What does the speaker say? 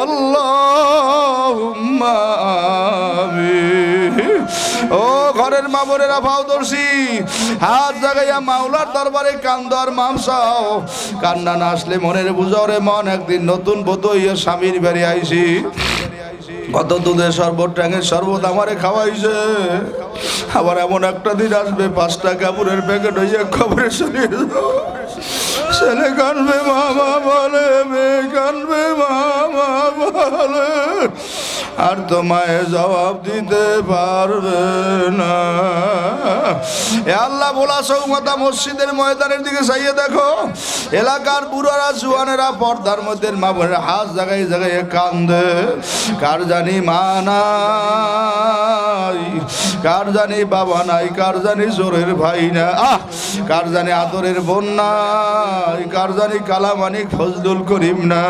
আল্লাহুম্মা আমিন। ও ঘরের মা বোনেরা ভাওদর্শী, হাত জাগাইয়া মাওলার দরবারে কান্দো আর মাপ চাও। কান্না না আসলে মনের বুঝরে মন, একদিন নতুন বধূ হইয়া স্বামীর বাড়ি আইছি, কত দুধের শরবত ট্যাঙের শরবত আমারে খাওয়াইছে। আবার এমন একটা দিন আসবে 5টা কাপড়ের প্যাকেট হইয়া খবরে শুনিয়ে ছেলে কানবে মামা বলে, মেয়ে কানবে মামা বলে, আর তো মায়ে জবাব দিতে পারবে না। এ আল্লাহ বলা সৌমতা মসজিদের ময়দানের দিকে চাইয়ে দেখো, এলাকার বুড়ারা জুয়ানেরা পর্দার মধ্যে মা বোনের হাত জাগাই জাগাই কান্দে। কার জানি মা নাই, কার জানি বাবা নাই, কার জানি জোরের ভাই না, কার জানি আদরের বোন নাই, কার জানি কালামানিক ফজলুল করিম না।